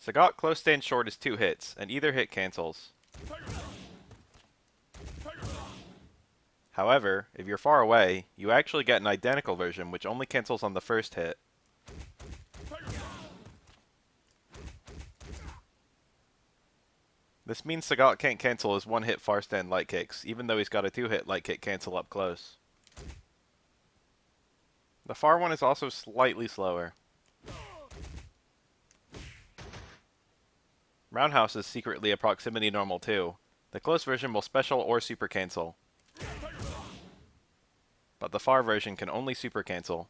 Sagat close stand short is 2 hits, and either hit cancels. However, if you're far away, you actually get an identical version which only cancels on the first hit. This means Sagat can't cancel his 1-hit far stand light kicks, even though he's got a 2-hit light kick cancel up close. The far one is also slightly slower. Roundhouse is secretly a proximity normal too. The close version will special or super cancel. But the far version can only super cancel.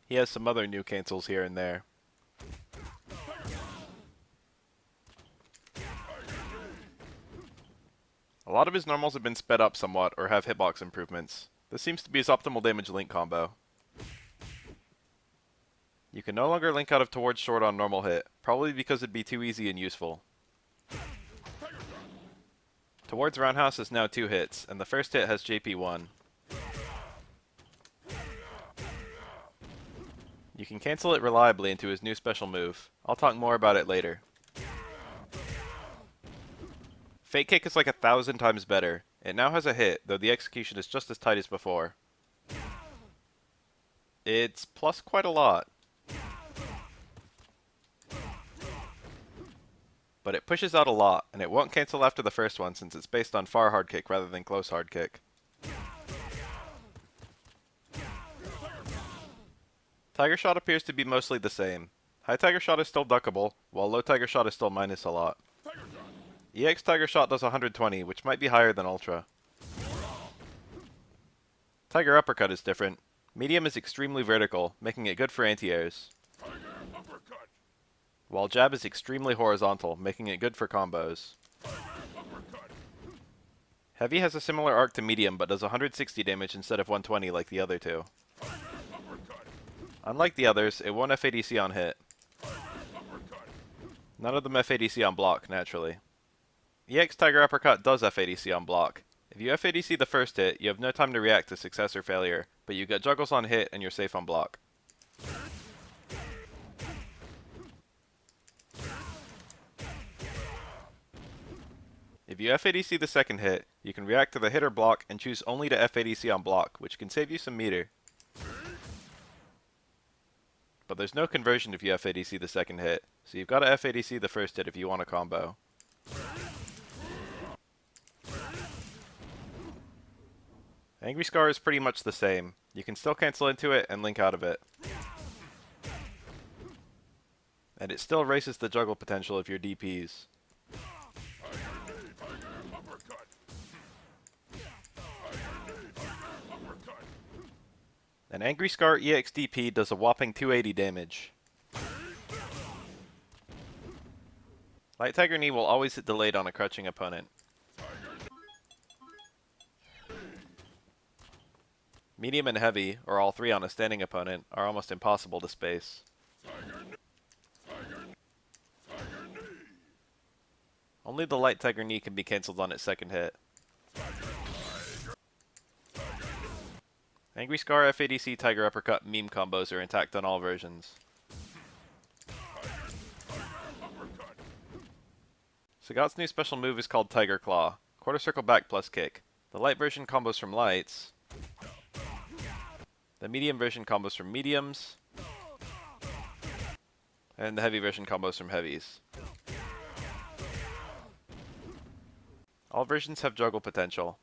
He has some other new cancels here and there. A lot of his normals have been sped up somewhat or have hitbox improvements. This seems to be his optimal damage link combo. You can no longer link out of towards short on normal hit, probably because it'd be too easy and useful. Towards roundhouse is now 2 hits, and the first hit has JP1. You can cancel it reliably into his new special move. I'll talk more about it later. Fake kick is like 1,000 times better. It now has a hit, though the execution is just as tight as before. It's plus quite a lot. But it pushes out a lot, and it won't cancel after the first one since it's based on far hard kick rather than close hard kick. Tiger Shot appears to be mostly the same. High Tiger Shot is still duckable, while low Tiger Shot is still minus a lot. EX Tiger Shot does 120, which might be higher than Ultra. Tiger Uppercut is different. Medium is extremely vertical, making it good for anti-airs. While Jab is extremely horizontal, making it good for combos. Heavy has a similar arc to Medium, but does 160 damage instead of 120 like the other two. Unlike the others, it won't FADC on hit. None of them FADC on block, naturally. EX Tiger Uppercut does FADC on block. If you FADC the first hit, you have no time to react to success or failure, but you get juggles on hit and you're safe on block. If you FADC the second hit, you can react to the hit or block and choose only to FADC on block, which can save you some meter. But there's no conversion if you FADC the second hit, so you've got to FADC the first hit if you want a combo. Angry Scar is pretty much the same. You can still cancel into it and link out of it. And it still races the juggle potential of your DPs. An Angry Scar EX DP does a whopping 280 damage. Light Tiger Knee will always hit delayed on a crouching opponent. Medium and heavy, or all three on a standing opponent, are almost impossible to space. Only the light Tiger Knee can be cancelled on its second hit. Angry Scar, FADC, Tiger Uppercut, meme combos are intact on all versions. Sagat's new special move is called Tiger Claw, quarter circle back plus kick. The light version combos from lights. The medium version combos from mediums. And the heavy version combos from heavies. All versions have juggle potential.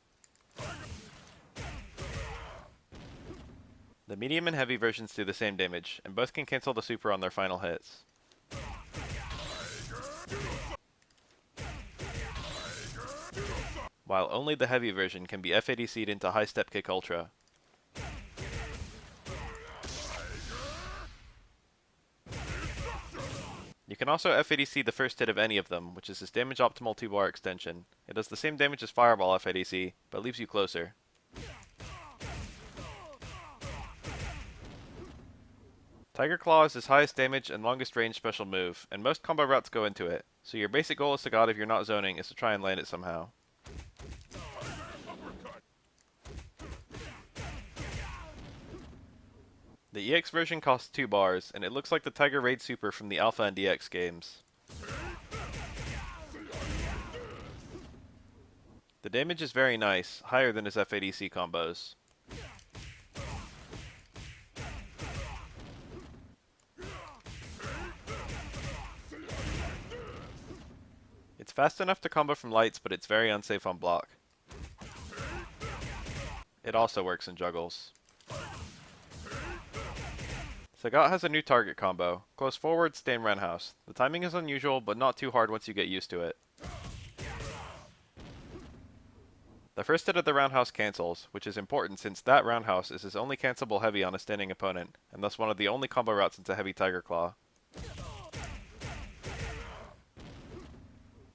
The medium and heavy versions do the same damage, and both can cancel the super on their final hits. While only the heavy version can be FADC'd into high step kick ultra. You can also FADC the first hit of any of them, which is his damage optimal 2-bar extension. It does the same damage as Fireball FADC, but leaves you closer. Tiger Claw is his highest damage and longest range special move, and most combo routes go into it, so your basic goal as Sagat if you're not zoning is to try and land it somehow. The EX version costs 2 bars, and it looks like the Tiger Raid Super from the Alpha and DX games. The damage is very nice, higher than his FADC combos. It's fast enough to combo from lights, but it's very unsafe on block. It also works in juggles. Sagat has a new target combo, close forward, stand roundhouse. The timing is unusual, but not too hard once you get used to it. The first hit of the roundhouse cancels, which is important since that roundhouse is his only cancelable heavy on a standing opponent, and thus one of the only combo routes into heavy Tiger Claw.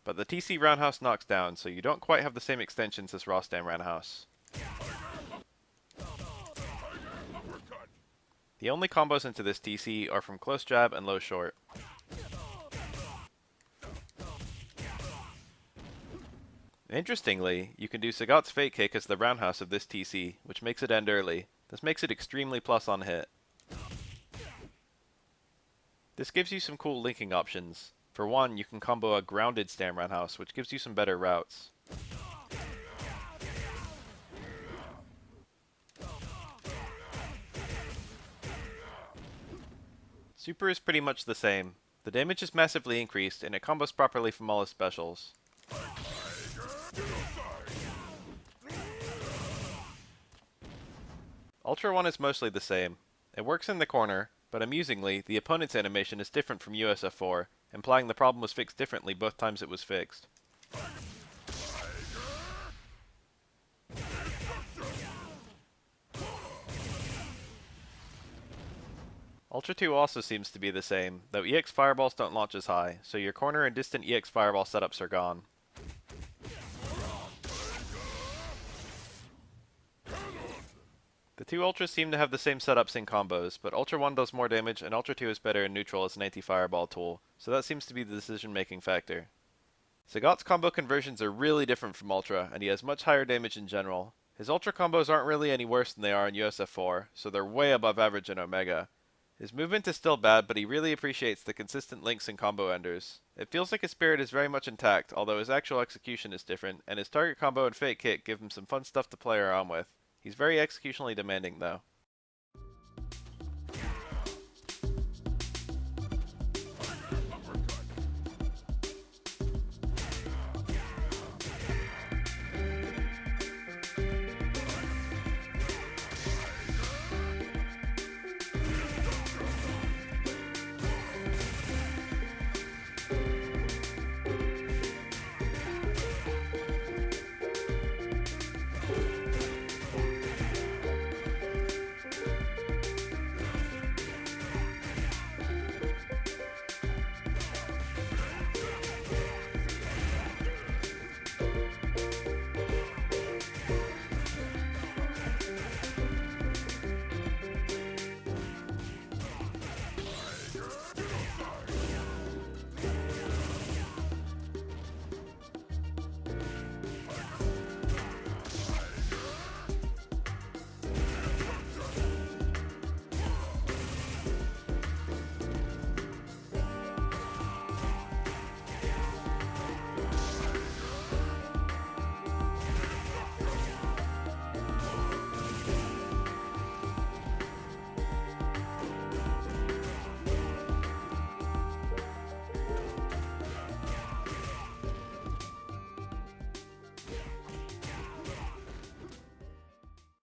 But the TC roundhouse knocks down, so you don't quite have the same extensions as raw stand roundhouse. The only combos into this TC are from close jab and low short. Interestingly, you can do Sagat's fake kick as the roundhouse of this TC, which makes it end early. This makes it extremely plus on hit. This gives you some cool linking options. For one, you can combo a grounded stand roundhouse, which gives you some better routes. Super is pretty much the same. The damage is massively increased, and it combos properly from all his specials. Ultra 1 is mostly the same. It works in the corner, but amusingly, the opponent's animation is different from SF4, implying the problem was fixed differently both times it was fixed. Ultra 2 also seems to be the same, though EX fireballs don't launch as high, so your corner and distant EX fireball setups are gone. The two Ultras seem to have the same setups in combos, but Ultra 1 does more damage and Ultra 2 is better in neutral as an anti-fireball tool, so that seems to be the decision-making factor. Sagat's combo conversions are really different from Ultra, and he has much higher damage in general. His Ultra combos aren't really any worse than they are in SF4, so they're way above average in Omega. His movement is still bad, but he really appreciates the consistent links and combo enders. It feels like his spirit is very much intact, although his actual execution is different, and his target combo and fake kick give him some fun stuff to play around with. He's very executionally demanding though.